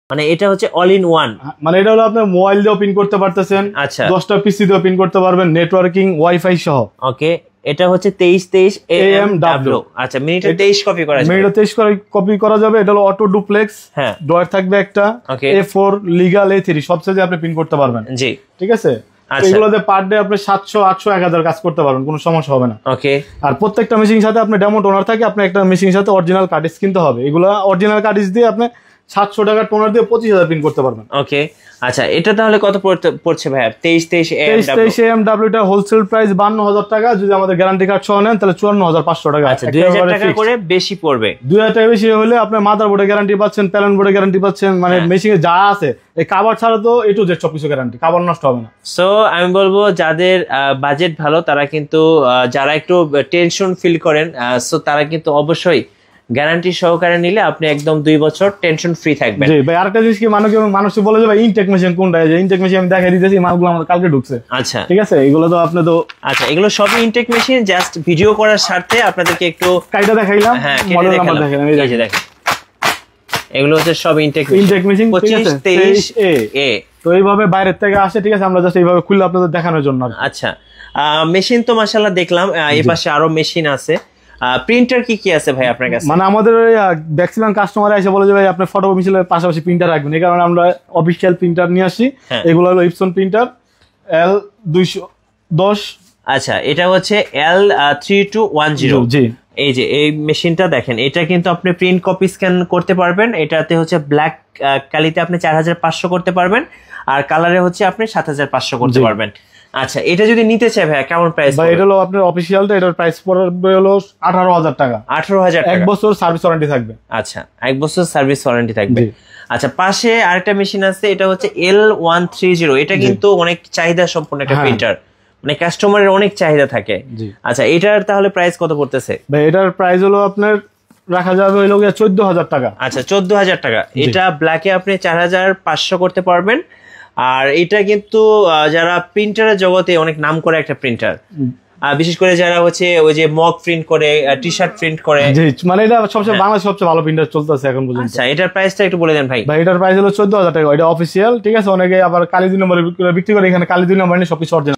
মানে এটা হচ্ছে অল ইন ওয়ান, মানে এটা হলো আপনি মোবাইল দিয়েও পিন করতে পারতেছেন, আচ্ছা 10টা পিসি দিয়েও পিন করতে পারবেন, নেটওয়ার্কিং ওয়াইফাই সহ। ওকে, এটা হচ্ছে 2323 AMW। আচ্ছা, মিনিটে 23 কপি করা যাবে, মিনিটে 23 কপি করা যাবে। এটা হলো অটো ডুপ্লেক্স, হ্যাঁ ডয়ার থাকবে একটা, A4 লিগ্যাল A3 সব সাইজে আপনি পিন করতে পারবেন। জি, ঠিক আছে। এগুলোতে পার ডে আপনি 700 800 1000 কাজ করতে পারবেন, কোনো সমস্যা হবে না। ওকে, আর প্রত্যেকটা মেশিনের সাথে আপনি ডেমো টোনার থাকে, আপনি একটা মেশিনের সাথে অরিজিনাল কার্টিজ কিনতে হবে। এগুলো অরিজিনাল কার্টিজ দিয়ে আপনি 700 টাকা টোনার দিয়ে 25000 পিন করতে পারবেন। ওকে, আচ্ছা এটা তাহলে কত পড়ছে ভাই? 2323 AMW টা হোলসেল প্রাইস 52000 টাকা, যদি আমাদের গ্যারান্টি কার্ড সহ নেন তাহলে 54500 টাকা। আচ্ছা, 2000 টাকা করে বেশি পড়বে। 2000 টাকা বেশি হলে আপনি মাদারবোর্ডে গ্যারান্টি পাচ্ছেন, প্যানেল বোর্ডে গ্যারান্টি পাচ্ছেন, মানে মেশিনে যা আছে এই কভার ছাড়া তো A to Z সবকিছু গ্যারান্টি, কভার নষ্ট হবে না। সো আমি বলবো যাদের বাজেট ভালো তারা কিন্তু যারা একটু টেনশন ফিল করেন, সো তারা কিন্তু অবশ্যই গ্যারান্টি সহকারে নিলে আপনি একদম 2 বছর টেনশন ফ্রি থাকবেন। জি ভাই, আরেকটা জিনিস কি মানুষ বলে যে ভাই ইনটেক মেশিন কোনটা, যে ইনটেক মেশিন আমি দেখাই দিতেছি, মালগুলো আমাদের কালকে ঢুকছে। আচ্ছা ঠিক আছে, এগুলো তো আপনি তো আচ্ছা এগুলো সবই ইনটেক মেশিন, জাস্ট ভিডিও করার স্বার্থে আপনাদেরকে একটু কাইটা দেখাইলাম। হ্যাঁ, মডেল নাম্বার দেখেন, এই যে দেখেন এগুলো হচ্ছে সব ইনটেক মেশিন 2523A। তো এইভাবে বাইরের থেকে আসে, ঠিক আছে, আমরা জাস্ট এইভাবে খুলে আপনাদের দেখানোর জন্য। আচ্ছা, মেশিন তো মাশাআল্লাহ দেখলাম, এই পাশে আরো মেশিন আছে। প্রিন্টার কি কি আছে ভাই আপনার কাছে? মানে আমাদের ম্যাক্সিমাম কাস্টমার এসে বলে যে ভাই আপনি ফটো মিছিলের পাশাপাশি প্রিন্টার রাখবেন, এই কারণে আমরা অফিসিয়াল প্রিন্টার নিয়ে আসি। এগুলো হলো ইপসন প্রিন্টার L210। আচ্ছা, এটা হচ্ছে L3210। জি, এই যে এই মেশিনটা দেখেন, এটা কিন্তু আপনি প্রিন্ট কপি স্ক্যান করতে পারবেন। এটাতে হচ্ছে ব্ল্যাক কালিতে আপনি 4500 করতে পারবেন, আর কালারে হচ্ছে আপনি 7500 করতে পারবেন। আচ্ছা, এটা যদি নিতে চাই ভাই কেমন প্রাইস? ভাই এটা হলো আপনার অফিশিয়ালটা, এটার প্রাইস পড়বে হলো 18000 টাকা। 18000 টাকা, 1 বছর সার্ভিস ওয়ারেন্টি থাকবে। আচ্ছা, 1 বছর সার্ভিস ওয়ারেন্টি থাকবে। আচ্ছা, পাশে আরেকটা মেশিন আছে, এটা হচ্ছে L130। এটা কিন্তু অনেক চাহিদা সম্পন্ন একটা প্রিন্টার, মানে কাস্টমারের অনেক চাহিদা থাকে। আচ্ছা, এটার তাহলে প্রাইস কত পড়তেছে ভাই? এটার প্রাইস হলো আপনার রাখা যাবে হলো 14000 টাকা। আচ্ছা, 14000 টাকা। এটা ব্ল্যাকে আপনি 4500 করতে পারবেন। আর এটা কিন্তু যারা প্রিন্টারের জগতে অনেক নাম করে একটা প্রিন্টার, বিশেষ করে যারা হচ্ছে ওই যে মক প্রিন্ট করে, টি শার্ট প্রিন্ট করে, মানে এটা সবচেয়ে বাংলাদেশ সবচেয়ে ভালো প্রিন্টার চলতেছে এখন পর্যন্ত। আচ্ছা, এটার প্রাইসটা একটু বলে দেন ভাই। ভাই এটার প্রাইস হলো 14000 টাকা, এটা অফিসিয়াল। ঠিক আছে, অনেকে আবার কালি 2 নম্বরে বিক্রি করে, এখানে কালি 2 নম্বর নিয়ে সবকিছু অরিজিনাল।